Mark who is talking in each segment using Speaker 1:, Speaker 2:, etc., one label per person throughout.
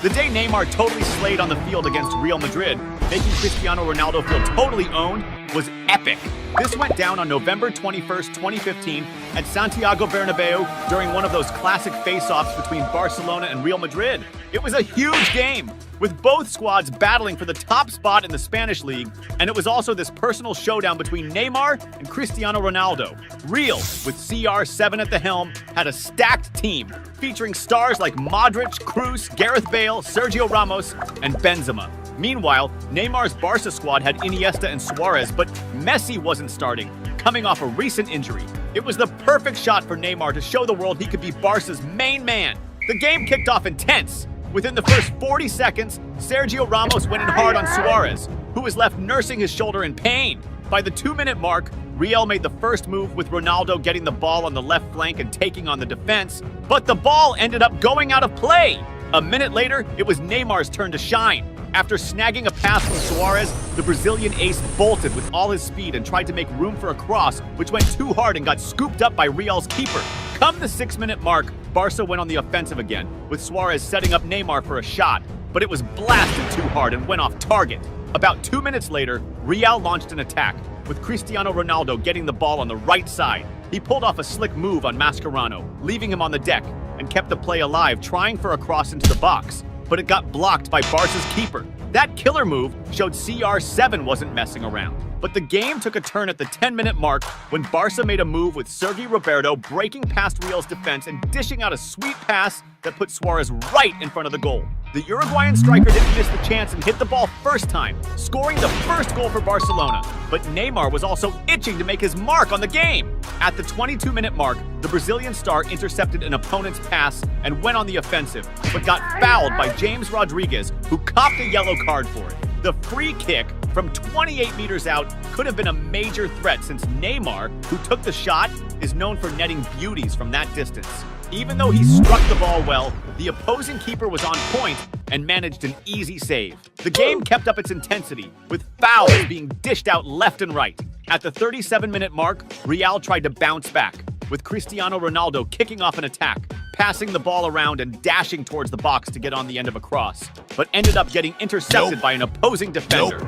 Speaker 1: The day Neymar totally slayed on the field against Real Madrid, making Cristiano Ronaldo feel totally owned, was epic. This went down on November 21st, 2015 at Santiago Bernabeu during one of those classic face-offs between Barcelona and Real Madrid. It was a huge game, with both squads battling for the top spot in the Spanish league, and it was also this personal showdown between Neymar and Cristiano Ronaldo. Real, with CR7 at the helm, had a stacked team, featuring stars like Modric, Kroos, Gareth Bale, Sergio Ramos, and Benzema. Meanwhile, Neymar's Barca squad had Iniesta and Suarez, but Messi wasn't starting, coming off a recent injury. It was the perfect shot for Neymar to show the world he could be Barca's main man. The game kicked off intense. Within the first 40 seconds, Sergio Ramos went in hard on Suarez, who was left nursing his shoulder in pain. By the 2-minute mark, Real made the first move with Ronaldo getting the ball on the left flank and taking on the defense, but the ball ended up going out of play. A minute later, it was Neymar's turn to shine. After snagging a pass from Suarez, the Brazilian ace bolted with all his speed and tried to make room for a cross, which went too hard and got scooped up by Real's keeper. Come the 6-minute mark, Barca went on the offensive again, with Suarez setting up Neymar for a shot, but it was blasted too hard and went off target. About 2 minutes later, Real launched an attack, with Cristiano Ronaldo getting the ball on the right side. He pulled off a slick move on Mascherano, leaving him on the deck, and kept the play alive, trying for a cross into the box, but it got blocked by Barca's keeper. That killer move showed CR7 wasn't messing around. But the game took a turn at the 10-minute mark when Barca made a move with Sergi Roberto breaking past Real's defense and dishing out a sweet pass that put Suarez right in front of the goal. The Uruguayan striker didn't miss the chance and hit the ball first time, scoring the first goal for Barcelona. But Neymar was also itching to make his mark on the game. At the 22-minute mark, the Brazilian star intercepted an opponent's pass and went on the offensive, but got fouled by James Rodriguez, who copped a yellow card for it. The free kick from 28 meters out could have been a major threat since Neymar, who took the shot, is known for netting beauties from that distance. Even though he struck the ball well, the opposing keeper was on point and managed an easy save. The game kept up its intensity, with fouls being dished out left and right. At the 37-minute mark, Real tried to bounce back, with Cristiano Ronaldo kicking off an attack, passing the ball around and dashing towards the box to get on the end of a cross, but ended up getting intercepted by an opposing defender.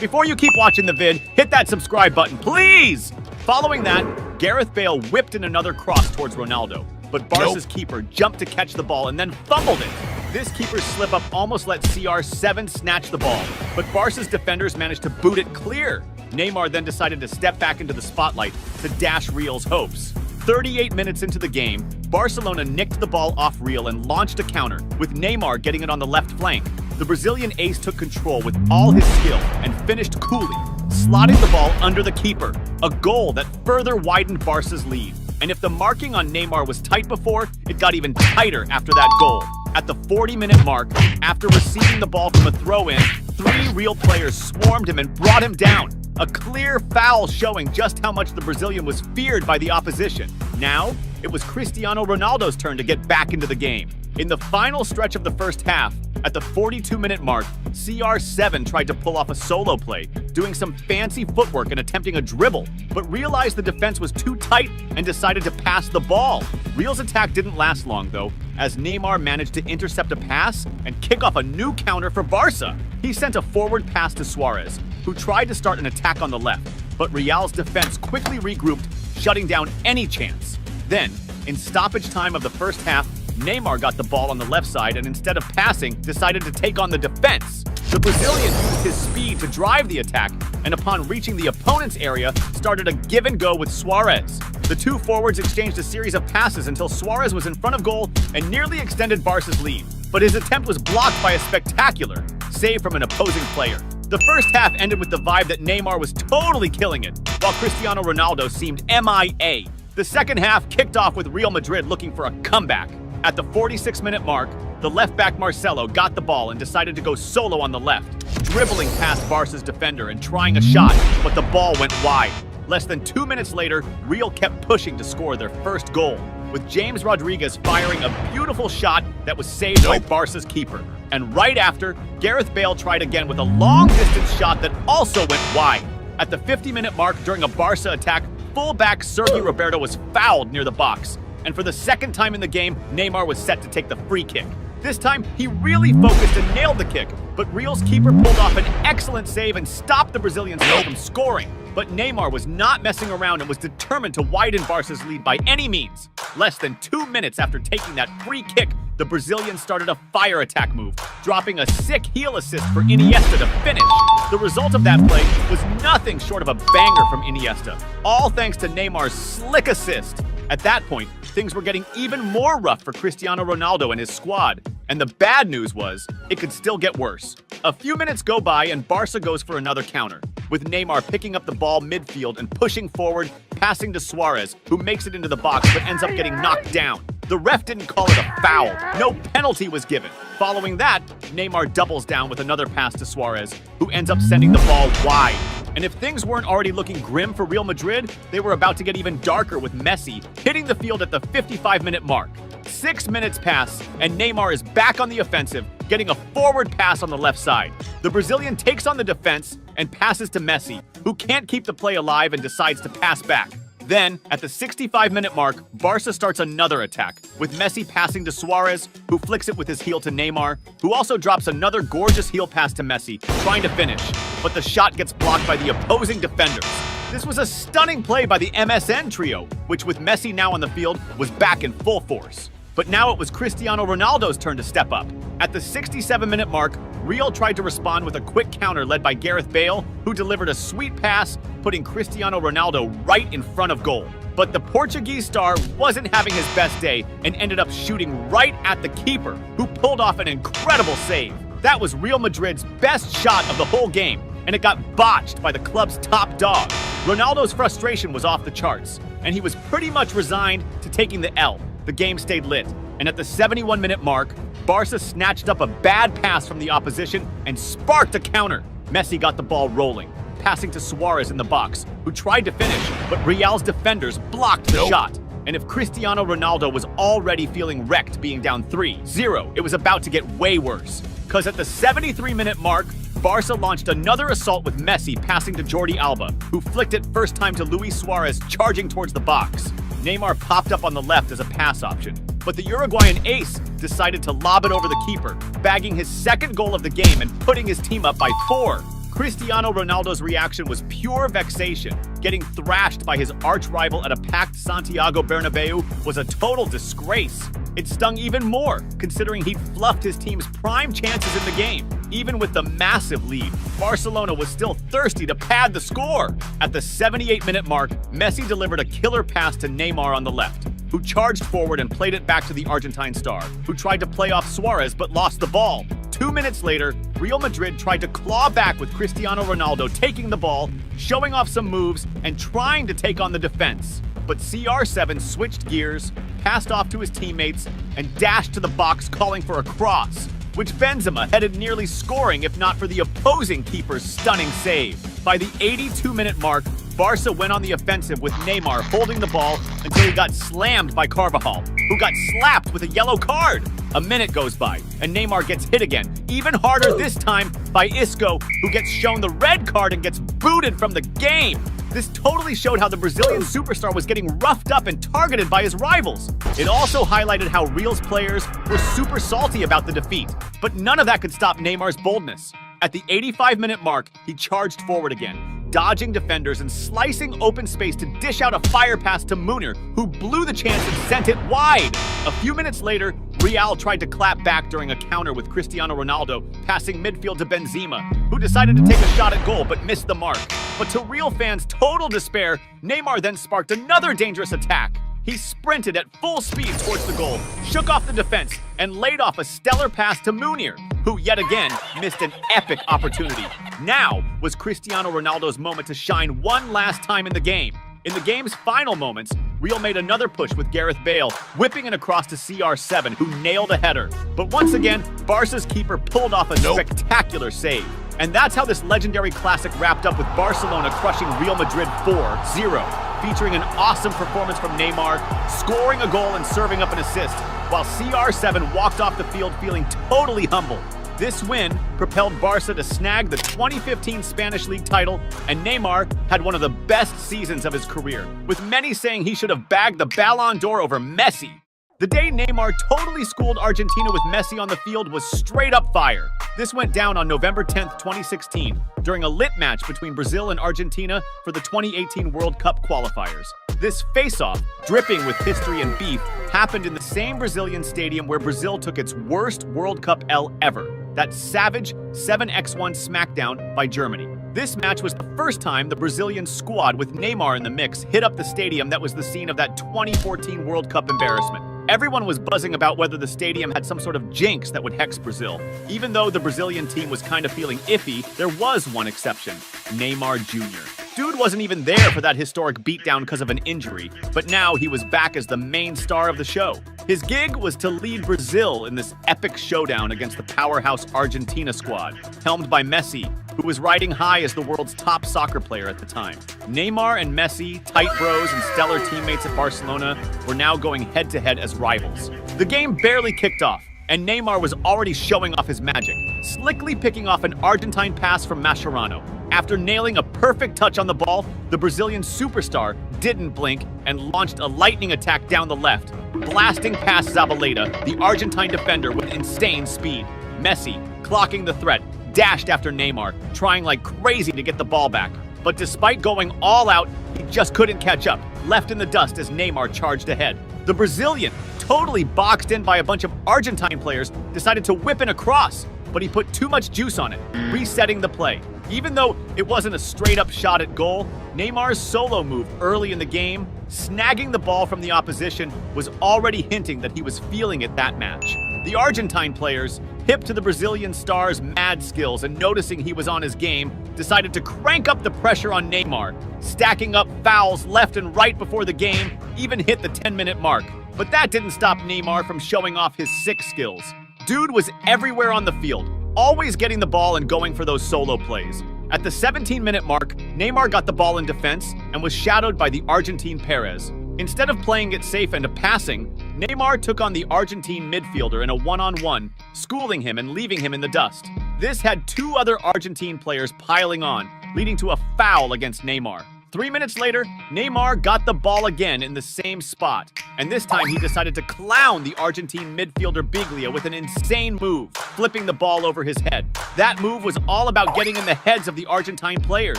Speaker 1: Before you keep watching the vid, hit that subscribe button, please! Following that, Gareth Bale whipped in another cross towards Ronaldo, but Barca's keeper jumped to catch the ball and then fumbled it. This keeper's slip-up almost let CR7 snatch the ball, but Barca's defenders managed to boot it clear. Neymar then decided to step back into the spotlight to dash Real's hopes. 38 minutes into the game, Barcelona nicked the ball off Real and launched a counter, with Neymar getting it on the left flank. The Brazilian ace took control with all his skill and finished coolly, slotting the ball under the keeper, a goal that further widened Barca's lead. And if the marking on Neymar was tight before, it got even tighter after that goal. At the 40-minute mark, after receiving the ball from a throw-in, 3 Real players swarmed him and brought him down. A clear foul showing just how much the Brazilian was feared by the opposition. Now, it was Cristiano Ronaldo's turn to get back into the game. In the final stretch of the first half, at the 42-minute mark, CR7 tried to pull off a solo play, doing some fancy footwork and attempting a dribble, but realized the defense was too tight and decided to pass the ball. Real's attack didn't last long, though, as Neymar managed to intercept a pass and kick off a new counter for Barca. He sent a forward pass to Suarez, who tried to start an attack on the left, but Real's defense quickly regrouped, shutting down any chance. Then, in stoppage time of the first half, Neymar got the ball on the left side and instead of passing, decided to take on the defense. The Brazilian used his speed to drive the attack, and upon reaching the opponent's area, started a give and go with Suarez. The two forwards exchanged a series of passes until Suarez was in front of goal and nearly extended Barca's lead, but his attempt was blocked by a spectacular save from an opposing player. The first half ended with the vibe that Neymar was totally killing it, while Cristiano Ronaldo seemed MIA. The second half kicked off with Real Madrid looking for a comeback. At the 46-minute mark, the left-back Marcelo got the ball and decided to go solo on the left, dribbling past Barca's defender and trying a shot, but the ball went wide. Less than 2 minutes later, Real kept pushing to score their first goal, with James Rodriguez firing a beautiful shot that was saved by Barca's keeper. And right after, Gareth Bale tried again with a long-distance shot that also went wide. At the 50-minute mark during a Barca attack, fullback Sergi Roberto was fouled near the box. And for the second time in the game, Neymar was set to take the free kick. This time, he really focused and nailed the kick, but Real's keeper pulled off an excellent save and stopped the Brazilians from scoring. But Neymar was not messing around and was determined to widen Barca's lead by any means. Less than 2 minutes after taking that free kick, the Brazilians started a fire attack move, dropping a sick heel assist for Iniesta to finish. The result of that play was nothing short of a banger from Iniesta, all thanks to Neymar's slick assist. At that point, things were getting even more rough for Cristiano Ronaldo and his squad. And the bad news was, it could still get worse. A few minutes go by and Barca goes for another counter, with Neymar picking up the ball midfield and pushing forward, passing to Suarez, who makes it into the box but ends up getting knocked down. The ref didn't call it a foul. No penalty was given. Following that, Neymar doubles down with another pass to Suarez, who ends up sending the ball wide. And if things weren't already looking grim for Real Madrid, they were about to get even darker with Messi hitting the field at the 55-minute mark. 6 minutes pass, and Neymar is back on the offensive, getting a forward pass on the left side. The Brazilian takes on the defense and passes to Messi, who can't keep the play alive and decides to pass back. Then, at the 65-minute mark, Barca starts another attack, with Messi passing to Suarez, who flicks it with his heel to Neymar, who also drops another gorgeous heel pass to Messi, trying to finish, but the shot gets blocked by the opposing defenders. This was a stunning play by the MSN trio, which with Messi now on the field, was back in full force. But now it was Cristiano Ronaldo's turn to step up. At the 67-minute mark, Real tried to respond with a quick counter led by Gareth Bale, who delivered a sweet pass, putting Cristiano Ronaldo right in front of goal. But the Portuguese star wasn't having his best day and ended up shooting right at the keeper, who pulled off an incredible save. That was Real Madrid's best shot of the whole game, and it got botched by the club's top dog. Ronaldo's frustration was off the charts, and he was pretty much resigned to taking the L. The game stayed lit, and at the 71-minute mark, Barca snatched up a bad pass from the opposition and sparked a counter. Messi got the ball rolling, passing to Suarez in the box, who tried to finish, but Real's defenders blocked the shot. And if Cristiano Ronaldo was already feeling wrecked being down 3-0, it was about to get way worse. Because at the 73-minute mark, Barca launched another assault with Messi passing to Jordi Alba, who flicked it first time to Luis Suarez charging towards the box. Neymar popped up on the left as a pass option, but the Uruguayan ace decided to lob it over the keeper, bagging his second goal of the game and putting his team up by 4. Cristiano Ronaldo's reaction was pure vexation. Getting thrashed by his arch-rival at a packed Santiago Bernabeu was a total disgrace. It stung even more, considering he'd fluffed his team's prime chances in the game. Even with the massive lead, Barcelona was still thirsty to pad the score. At the 78-minute mark, Messi delivered a killer pass to Neymar on the left, who charged forward and played it back to the Argentine star, who tried to play off Suarez but lost the ball. 2 minutes later, Real Madrid tried to claw back with Cristiano Ronaldo taking the ball, showing off some moves, and trying to take on the defense. But CR7 switched gears, passed off to his teammates, and dashed to the box calling for a cross, which Benzema headed nearly scoring if not for the opposing keeper's stunning save. By the 82-minute mark, Barca went on the offensive with Neymar holding the ball until he got slammed by Carvajal, who got slapped with a yellow card. A minute goes by, and Neymar gets hit again, even harder this time by Isco, who gets shown the red card and gets booted from the game. This totally showed how the Brazilian superstar was getting roughed up and targeted by his rivals. It also highlighted how Real's players were super salty about the defeat, but none of that could stop Neymar's boldness. At the 85-minute mark, he charged forward again, dodging defenders and slicing open space to dish out a fire pass to Munir, who blew the chance and sent it wide. A few minutes later, Real tried to clap back during a counter with Cristiano Ronaldo passing midfield to Benzema, who decided to take a shot at goal but missed the mark. But to Real fans' total despair, Neymar then sparked another dangerous attack. He sprinted at full speed towards the goal, shook off the defense, and laid off a stellar pass to Munir, who yet again missed an epic opportunity. Now was Cristiano Ronaldo's moment to shine one last time in the game. In the game's final moments, Real made another push with Gareth Bale, whipping it across to CR7, who nailed a header. But once again, Barca's keeper pulled off a spectacular save. And that's how this legendary classic wrapped up with Barcelona crushing Real Madrid 4-0, featuring an awesome performance from Neymar, scoring a goal and serving up an assist, while CR7 walked off the field feeling totally humble. This win propelled Barca to snag the 2015 Spanish League title, and Neymar had one of the best seasons of his career, with many saying he should have bagged the Ballon d'Or over Messi. The day Neymar totally schooled Argentina with Messi on the field was straight up fire. This went down on November 10th, 2016, during a lit match between Brazil and Argentina for the 2018 World Cup qualifiers. This face-off, dripping with history and beef, happened in the same Brazilian stadium where Brazil took its worst World Cup L ever, that savage 7-1 smackdown by Germany. This match was the first time the Brazilian squad with Neymar in the mix hit up the stadium that was the scene of that 2014 World Cup embarrassment. Everyone was buzzing about whether the stadium had some sort of jinx that would hex Brazil. Even though the Brazilian team was kind of feeling iffy, there was one exception: Neymar Jr. Dude wasn't even there for that historic beatdown because of an injury, but now he was back as the main star of the show. His gig was to lead Brazil in this epic showdown against the powerhouse Argentina squad, helmed by Messi, who was riding high as the world's top soccer player at the time. Neymar and Messi, tight bros and stellar teammates at Barcelona, were now going head-to-head as rivals. The game barely kicked off, and Neymar was already showing off his magic, slickly picking off an Argentine pass from Mascherano. After nailing a perfect touch on the ball, the Brazilian superstar didn't blink and launched a lightning attack down the left, blasting past Zabaleta, the Argentine defender, with insane speed. Messi, clocking the threat, dashed after Neymar, trying like crazy to get the ball back. But despite going all out, he just couldn't catch up, left in the dust as Neymar charged ahead. The Brazilian, totally boxed in by a bunch of Argentine players, decided to whip in a cross, but he put too much juice on it, resetting the play. Even though it wasn't a straight-up shot at goal, Neymar's solo move early in the game, snagging the ball from the opposition, was already hinting that he was feeling it that match. The Argentine players, hip to the Brazilian star's mad skills and noticing he was on his game, decided to crank up the pressure on Neymar, stacking up fouls left and right before the game even hit the 10-minute mark. But that didn't stop Neymar from showing off his sick skills. Dude was everywhere on the field, always getting the ball and going for those solo plays. At the 17-minute mark, Neymar got the ball in defense and was shadowed by the Argentine Perez. Instead of playing it safe and passing, Neymar took on the Argentine midfielder in a one-on-one, schooling him and leaving him in the dust. This had two other Argentine players piling on, leading to a foul against Neymar. 3 minutes later, Neymar got the ball again in the same spot, and this time he decided to clown the Argentine midfielder Biglia with an insane move, flipping the ball over his head. That move was all about getting in the heads of the Argentine players,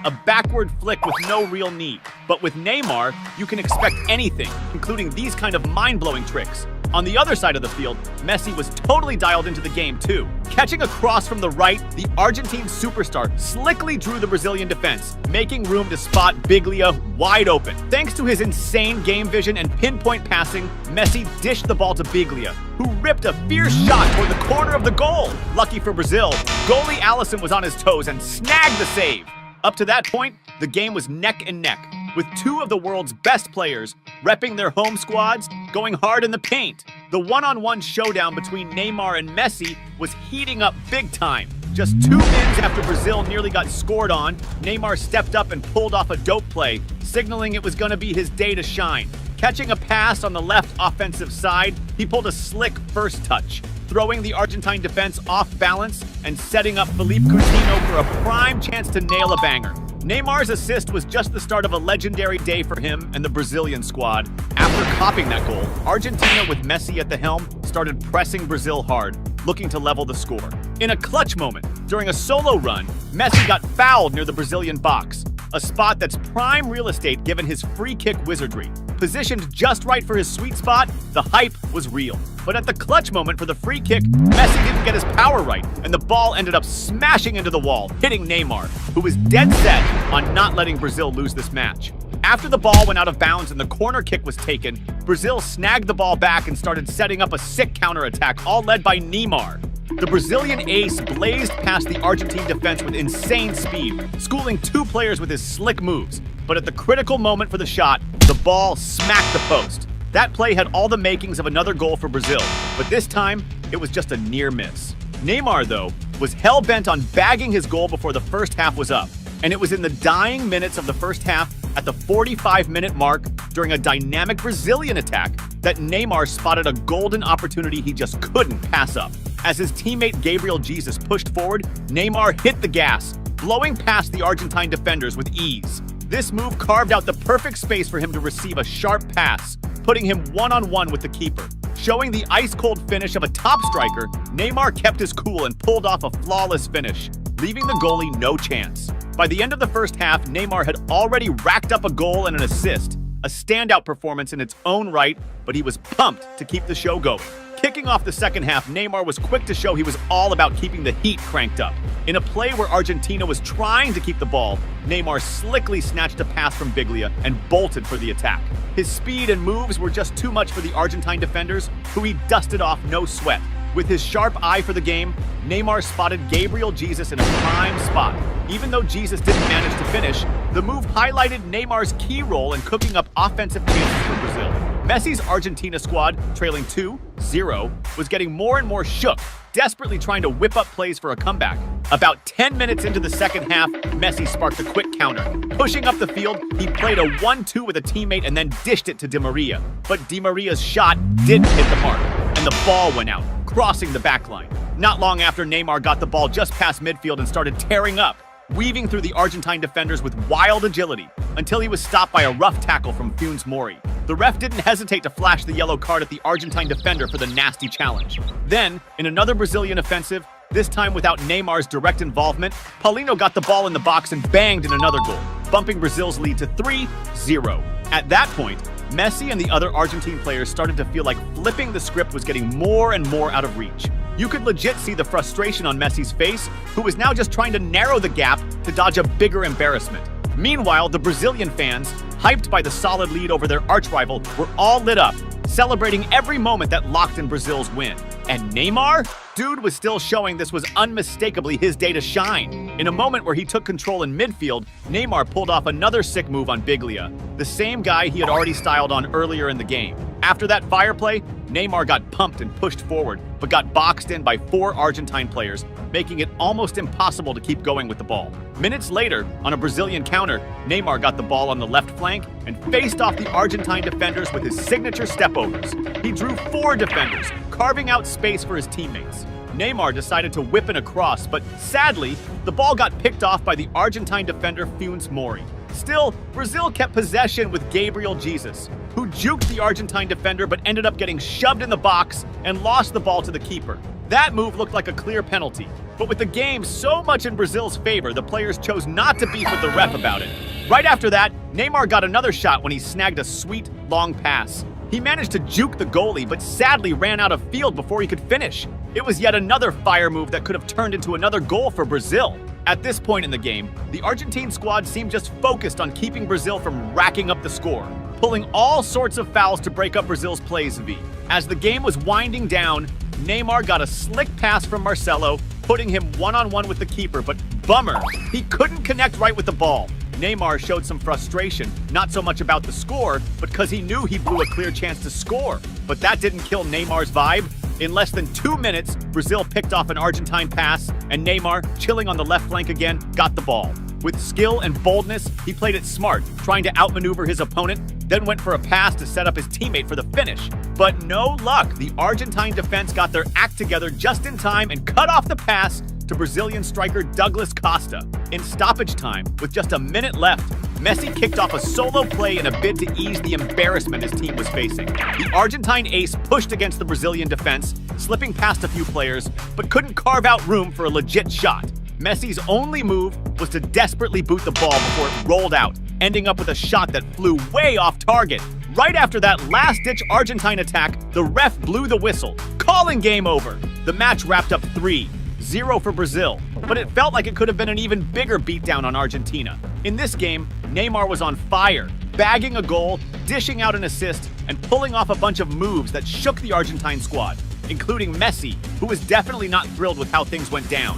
Speaker 1: a backward flick with no real need. But with Neymar, you can expect anything, including these kind of mind-blowing tricks. On the other side of the field, Messi was totally dialed into the game too. Catching a cross from the right, the Argentine superstar slickly drew the Brazilian defense, making room to spot Biglia wide open. Thanks to his insane game vision and pinpoint passing, Messi dished the ball to Biglia, who ripped a fierce shot toward the corner of the goal. Lucky for Brazil, goalie Alisson was on his toes and snagged the save. Up to that point, the game was neck and neck, with two of the world's best players repping their home squads, going hard in the paint. The one-on-one showdown between Neymar and Messi was heating up big time. Just 2 minutes after Brazil nearly got scored on, Neymar stepped up and pulled off a dope play, signaling it was going to be his day to shine. Catching a pass on the left offensive side, he pulled a slick first touch, throwing the Argentine defense off balance and setting up Philippe Coutinho for a prime chance to nail a banger. Neymar's assist was just the start of a legendary day for him and the Brazilian squad. After copying that goal, Argentina with Messi at the helm started pressing Brazil hard, looking to level the score. In a clutch moment, during a solo run, Messi got fouled near the Brazilian box, a spot that's prime real estate given his free kick wizardry. Positioned just right for his sweet spot, the hype was real. But at the clutch moment for the free kick, Messi didn't get his power right, and the ball ended up smashing into the wall, hitting Neymar, who was dead set on not letting Brazil lose this match. After the ball went out of bounds and the corner kick was taken, Brazil snagged the ball back and started setting up a sick counterattack, all led by Neymar. The Brazilian ace blazed past the Argentine defense with insane speed, schooling two players with his slick moves. But at the critical moment for the shot, the ball smacked the post. That play had all the makings of another goal for Brazil, but this time, it was just a near miss. Neymar, though, was hell-bent on bagging his goal before the first half was up, and it was in the dying minutes of the first half, at the 45-minute mark, during a dynamic Brazilian attack, that Neymar spotted a golden opportunity he just couldn't pass up. As his teammate Gabriel Jesus pushed forward, Neymar hit the gas, blowing past the Argentine defenders with ease. This move carved out the perfect space for him to receive a sharp pass, putting him one-on-one with the keeper. Showing the ice-cold finish of a top striker, Neymar kept his cool and pulled off a flawless finish, leaving the goalie no chance. By the end of the first half, Neymar had already racked up a goal and an assist, a standout performance in its own right, but he was pumped to keep the show going. Kicking off the second half, Neymar was quick to show he was all about keeping the heat cranked up. In a play where Argentina was trying to keep the ball, Neymar slickly snatched a pass from Biglia and bolted for the attack. His speed and moves were just too much for the Argentine defenders, who he dusted off no sweat. With his sharp eye for the game, Neymar spotted Gabriel Jesus in a prime spot. Even though Jesus didn't manage to finish, the move highlighted Neymar's key role in cooking up offensive chances for Brazil. Messi's Argentina squad, trailing 2-0, was getting more and more shook, desperately trying to whip up plays for a comeback. About 10 minutes into the second half, Messi sparked a quick counter. Pushing up the field, he played a 1-2 with a teammate and then dished it to Di Maria. But Di Maria's shot didn't hit the mark, and the ball went out, crossing the backline. Not long after, Neymar got the ball just past midfield and started tearing up, weaving through the Argentine defenders with wild agility, until he was stopped by a rough tackle from Funes Mori. The ref didn't hesitate to flash the yellow card at the Argentine defender for the nasty challenge. Then, in another Brazilian offensive, this time without Neymar's direct involvement, Paulinho got the ball in the box and banged in another goal, bumping Brazil's lead to 3-0. At that point, Messi and the other Argentine players started to feel like flipping the script was getting more and more out of reach. You could legit see the frustration on Messi's face, who was now just trying to narrow the gap to dodge a bigger embarrassment. Meanwhile, the Brazilian fans, hyped by the solid lead over their archrival, were all lit up, celebrating every moment that locked in Brazil's win. And Neymar? Dude was still showing this was unmistakably his day to shine. In a moment where he took control in midfield, Neymar pulled off another sick move on Biglia, the same guy he had already styled on earlier in the game. After that fire play, Neymar got pumped and pushed forward, but got boxed in by 4 Argentine players, making it almost impossible to keep going with the ball. Minutes later, on a Brazilian counter, Neymar got the ball on the left flank and faced off the Argentine defenders with his signature stepovers. He drew 4 defenders, carving out space for his teammates. Neymar decided to whip in a cross, but sadly, the ball got picked off by the Argentine defender Funes Mori. Still, Brazil kept possession with Gabriel Jesus, who juked the Argentine defender but ended up getting shoved in the box and lost the ball to the keeper. That move looked like a clear penalty, but with the game so much in Brazil's favor, the players chose not to beef with the ref about it. Right after that, Neymar got another shot when he snagged a sweet, long pass. He managed to juke the goalie, but sadly ran out of field before he could finish. It was yet another fire move that could have turned into another goal for Brazil. At this point in the game, the Argentine squad seemed just focused on keeping Brazil from racking up the score, pulling all sorts of fouls to break up Brazil's plays V. As the game was winding down, Neymar got a slick pass from Marcelo, putting him one-on-one with the keeper, but bummer, he couldn't connect right with the ball. Neymar showed some frustration, not so much about the score, but because he knew he blew a clear chance to score. But that didn't kill Neymar's vibe. In less than 2 minutes, Brazil picked off an Argentine pass, and Neymar, chilling on the left flank again, got the ball. With skill and boldness, he played it smart, trying to outmaneuver his opponent, then went for a pass to set up his teammate for the finish. But no luck, the Argentine defense got their act together just in time and cut off the pass to Brazilian striker Douglas Costa. In stoppage time, with just a minute left, Messi kicked off a solo play in a bid to ease the embarrassment his team was facing. The Argentine ace pushed against the Brazilian defense, slipping past a few players, but couldn't carve out room for a legit shot. Messi's only move was to desperately boot the ball before it rolled out, ending up with a shot that flew way off target. Right after that last-ditch Argentine attack, the ref blew the whistle, calling game over. The match wrapped up 3-0 for Brazil, but it felt like it could have been an even bigger beatdown on Argentina. In this game, Neymar was on fire, bagging a goal, dishing out an assist, and pulling off a bunch of moves that shook the Argentine squad, including Messi, who was definitely not thrilled with how things went down.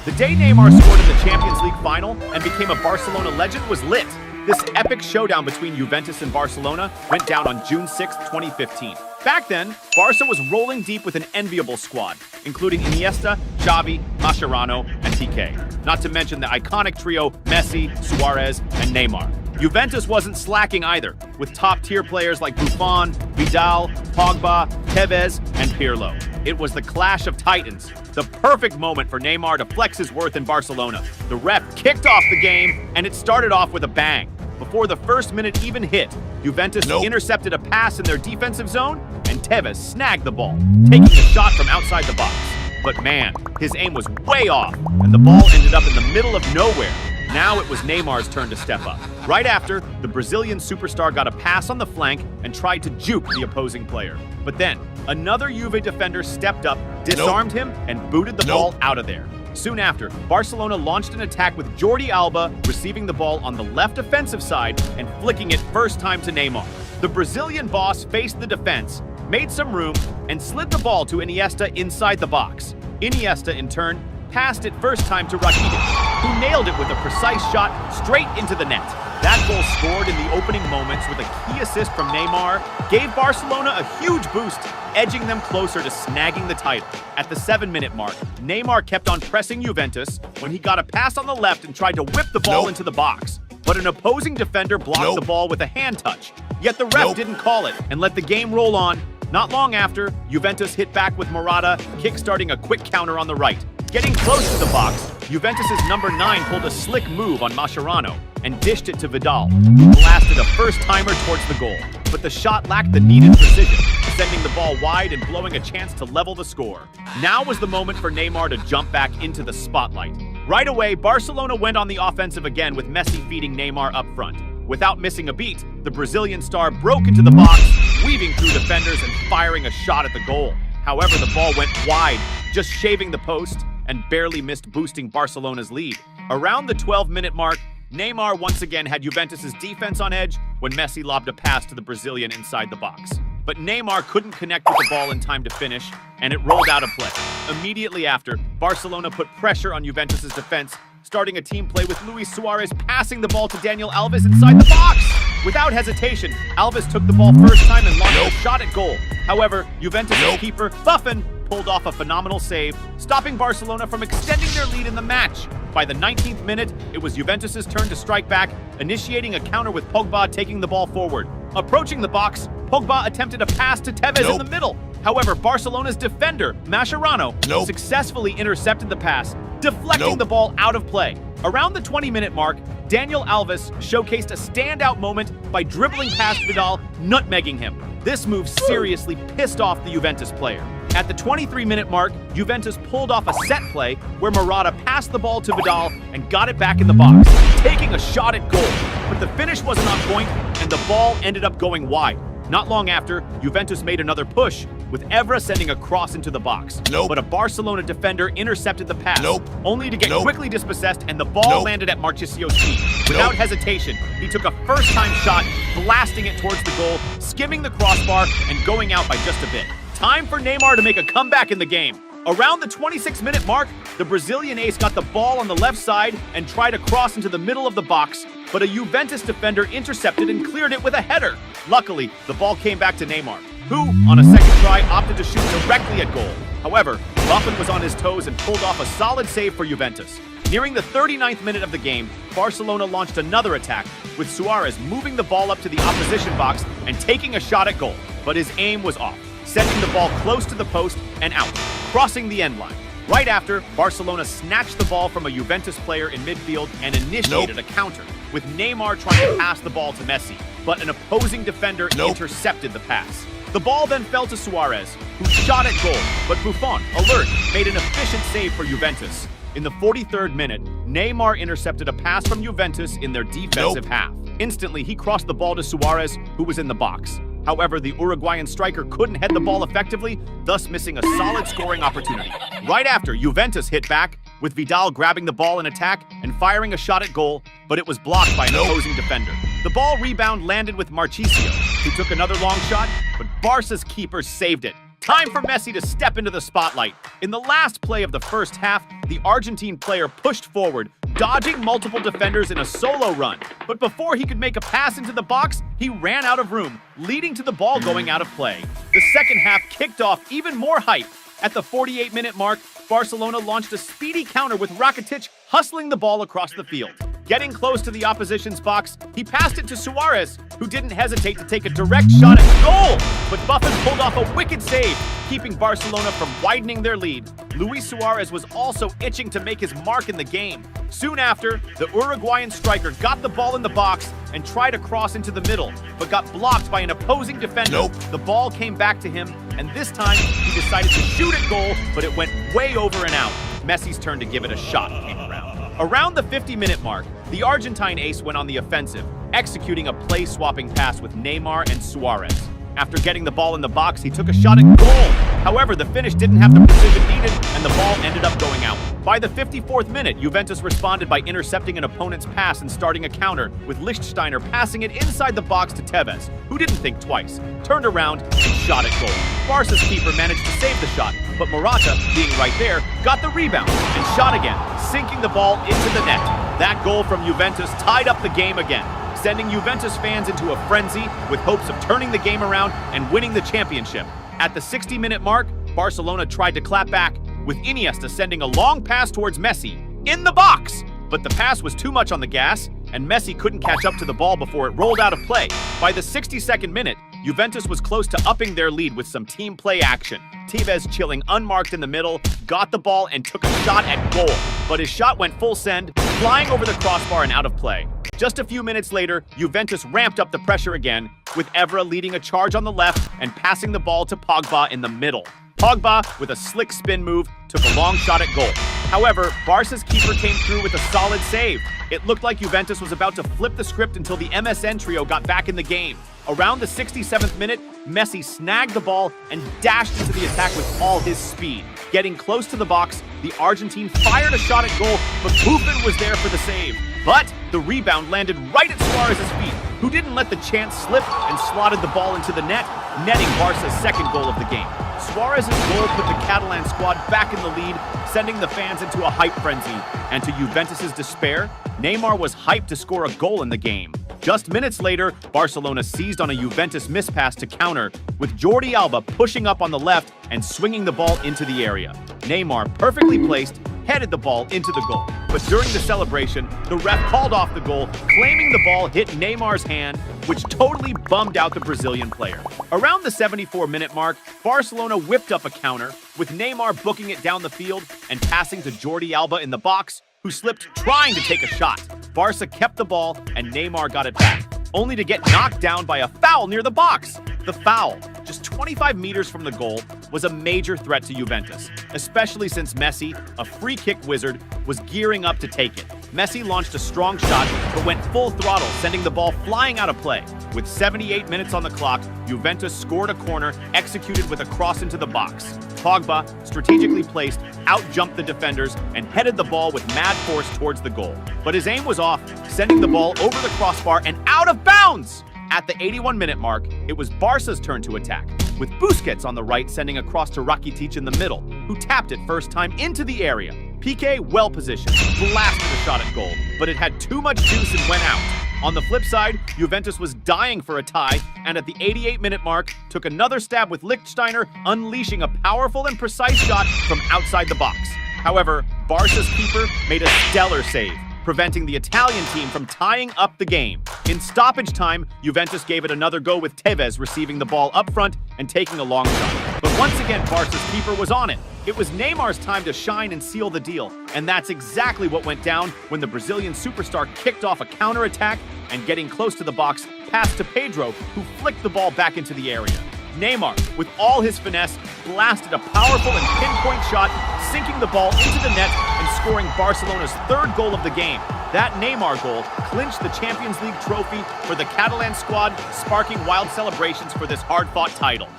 Speaker 1: The day Neymar scored in the Champions League final and became a Barcelona legend was lit. This epic showdown between Juventus and Barcelona went down on June 6, 2015. Back then, Barca was rolling deep with an enviable squad, including Iniesta, Xavi, Mascherano, and TK. Not to mention the iconic trio Messi, Suarez, and Neymar. Juventus wasn't slacking either, with top-tier players like Buffon, Vidal, Pogba, Tevez, and Pirlo. It was the clash of titans, the perfect moment for Neymar to flex his worth in Barcelona. The ref kicked off the game, and it started off with a bang. Before the first minute even hit, Juventus intercepted a pass in their defensive zone, and Tevez snagged the ball, taking a shot from outside the box. But man, his aim was way off, and the ball ended up in the middle of nowhere. Now it was Neymar's turn to step up. Right after, the Brazilian superstar got a pass on the flank and tried to juke the opposing player. But then, another Juve defender stepped up, disarmed him, and booted the ball out of there. Soon after, Barcelona launched an attack with Jordi Alba receiving the ball on the left offensive side and flicking it first time to Neymar. The Brazilian boss faced the defense, made some room, and slid the ball to Iniesta inside the box. Iniesta, in turn, passed it first time to Rakitic, who nailed it with a precise shot straight into the net. That goal, scored in the opening moments with a key assist from Neymar, gave Barcelona a huge boost, edging them closer to snagging the title. At the 7-minute mark, Neymar kept on pressing Juventus when he got a pass on the left and tried to whip the ball into the box. But an opposing defender blocked the ball with a hand touch. Yet the ref didn't call it and let the game roll on. Not long after, Juventus hit back with Morata, kick-starting a quick counter on the right. Getting close to the box, Juventus' number 9 pulled a slick move on Mascherano and dished it to Vidal, who blasted a first-timer towards the goal. But the shot lacked the needed precision, sending the ball wide and blowing a chance to level the score. Now was the moment for Neymar to jump back into the spotlight. Right away, Barcelona went on the offensive again with Messi feeding Neymar up front. Without missing a beat, the Brazilian star broke into the box, weaving through defenders and firing a shot at the goal. However, the ball went wide, just shaving the post, and barely missed boosting Barcelona's lead. Around the 12-minute mark, Neymar once again had Juventus' defense on edge when Messi lobbed a pass to the Brazilian inside the box. But Neymar couldn't connect with the ball in time to finish, and it rolled out of play. Immediately after, Barcelona put pressure on Juventus' defense, starting a team play with Luis Suarez passing the ball to Daniel Alves inside the box. Without hesitation, Alves took the ball first time and launched a shot at goal. However, Juventus' keeper, Buffon, pulled off a phenomenal save, stopping Barcelona from extending their lead in the match. By the 19th minute, it was Juventus' turn to strike back, initiating a counter with Pogba taking the ball forward. Approaching the box, Pogba attempted a pass to Tevez in the middle. However, Barcelona's defender, Mascherano, successfully intercepted the pass, deflecting the ball out of play. Around the 20-minute mark, Daniel Alves showcased a standout moment by dribbling past Vidal, nutmegging him. This move seriously pissed off the Juventus player. At the 23-minute mark, Juventus pulled off a set play where Morata passed the ball to Vidal and got it back in the box, taking a shot at goal. But the finish wasn't on point, and the ball ended up going wide. Not long after, Juventus made another push, with Evra sending a cross into the box. But a Barcelona defender intercepted the pass, only to get quickly dispossessed, and the ball landed at Marchisio's feet. Without hesitation, he took a first-time shot, blasting it towards the goal, skimming the crossbar, and going out by just a bit. Time for Neymar to make a comeback in the game. Around the 26-minute mark, the Brazilian ace got the ball on the left side and tried to cross into the middle of the box, but a Juventus defender intercepted and cleared it with a header. Luckily, the ball came back to Neymar, who, on a second try, opted to shoot directly at goal. However, Buffon was on his toes and pulled off a solid save for Juventus. Nearing the 39th minute of the game, Barcelona launched another attack, with Suarez moving the ball up to the opposition box and taking a shot at goal, but his aim was off, sending the ball close to the post and out, crossing the end line. Right after, Barcelona snatched the ball from a Juventus player in midfield and initiated a counter, with Neymar trying to pass the ball to Messi, but an opposing defender intercepted the pass. The ball then fell to Suarez, who shot at goal, but Buffon, alert, made an efficient save for Juventus. In the 43rd minute, Neymar intercepted a pass from Juventus in their defensive half. Instantly, he crossed the ball to Suarez, who was in the box. However, the Uruguayan striker couldn't head the ball effectively, thus missing a solid scoring opportunity. Right after, Juventus hit back, with Vidal grabbing the ball in attack and firing a shot at goal, but it was blocked by an opposing defender. The ball rebound landed with Marchisio, who took another long shot, but Barca's keeper saved it. Time for Messi to step into the spotlight. In the last play of the first half, the Argentine player pushed forward, dodging multiple defenders in a solo run. But before he could make a pass into the box, he ran out of room, leading to the ball going out of play. The second half kicked off even more hype. At the 48-minute mark, Barcelona launched a speedy counter with Rakitic hustling the ball across the field. Getting close to the opposition's box, he passed it to Suarez, who didn't hesitate to take a direct shot at goal. But Buffon pulled off a wicked save, keeping Barcelona from widening their lead. Luis Suarez was also itching to make his mark in the game. Soon after, the Uruguayan striker got the ball in the box and tried to cross into the middle, but got blocked by an opposing defender. The ball came back to him, and this time he decided to shoot at goal, but it went way over and out. Messi's turn to give it a shot came around. Around the 50-minute mark, the Argentine ace went on the offensive, executing a play-swapping pass with Neymar and Suarez. After getting the ball in the box, he took a shot at goal. However, the finish didn't have the precision needed, and the ball ended up going out. By the 54th minute, Juventus responded by intercepting an opponent's pass and starting a counter, with Lichtsteiner passing it inside the box to Tevez, who didn't think twice, turned around, and shot at goal. Barca's keeper managed to save the shot, but Morata, being right there, got the rebound and shot again, sinking the ball into the net. That goal from Juventus tied up the game again, sending Juventus fans into a frenzy with hopes of turning the game around and winning the championship. At the 60-minute mark, Barcelona tried to clap back, with Iniesta sending a long pass towards Messi in the box. But the pass was too much on the gas, and Messi couldn't catch up to the ball before it rolled out of play. By the 62nd minute, Juventus was close to upping their lead with some team play action. Tevez, chilling unmarked in the middle, got the ball and took a shot at goal. But his shot went full send, flying over the crossbar and out of play. Just a few minutes later, Juventus ramped up the pressure again, with Evra leading a charge on the left and passing the ball to Pogba in the middle. Pogba, with a slick spin move, took a long shot at goal. However, Barca's keeper came through with a solid save. It looked like Juventus was about to flip the script until the MSN trio got back in the game. Around the 67th minute, Messi snagged the ball and dashed into the attack with all his speed. Getting close to the box, the Argentine fired a shot at goal, but Buffon was there for the save. But the rebound landed right at Suarez's feet, who didn't let the chance slip and slotted the ball into the net, netting Barca's second goal of the game. Suarez's goal put the Catalan squad back in the lead, sending the fans into a hype frenzy. And to Juventus's despair, Neymar was hyped to score a goal in the game. Just minutes later, Barcelona seized on a Juventus mispass to counter, with Jordi Alba pushing up on the left and swinging the ball into the area. Neymar, perfectly placed, headed the ball into the goal. But during the celebration, the ref called off the goal, claiming the ball hit Neymar's hand, which totally bummed out the Brazilian player. Around the 74-minute mark, Barcelona whipped up a counter, with Neymar booking it down the field and passing to Jordi Alba in the box, who slipped trying to take a shot. Barca kept the ball and Neymar got it back, only to get knocked down by a foul near the box. The foul, just 25 meters from the goal, was a major threat to Juventus, especially since Messi, a free kick wizard, was gearing up to take it. Messi launched a strong shot, but went full throttle, sending the ball flying out of play. With 78 minutes on the clock, Juventus scored a corner, executed with a cross into the box. Pogba, strategically placed, out-jumped the defenders and headed the ball with mad force towards the goal. But his aim was off, sending the ball over the crossbar and out of bounds! At the 81-minute mark, it was Barca's turn to attack, with Busquets on the right sending a cross to Rakitic in the middle, who tapped it first time into the area. Piqué, well-positioned, blasted a shot at goal, but it had too much juice and went out. On the flip side, Juventus was dying for a tie, and at the 88-minute mark, took another stab with Lichtsteiner, unleashing a powerful and precise shot from outside the box. However, Barca's keeper made a stellar save, preventing the Italian team from tying up the game. In stoppage time, Juventus gave it another go with Tevez receiving the ball up front and taking a long shot. But once again, Barca's keeper was on it. It was Neymar's time to shine and seal the deal, and that's exactly what went down when the Brazilian superstar kicked off a counterattack and, getting close to the box, passed to Pedro, who flicked the ball back into the area. Neymar, with all his finesse, blasted a powerful and pinpoint shot, sinking the ball into the net and scoring Barcelona's third goal of the game. That Neymar goal clinched the Champions League trophy for the Catalan squad, sparking wild celebrations for this hard-fought title.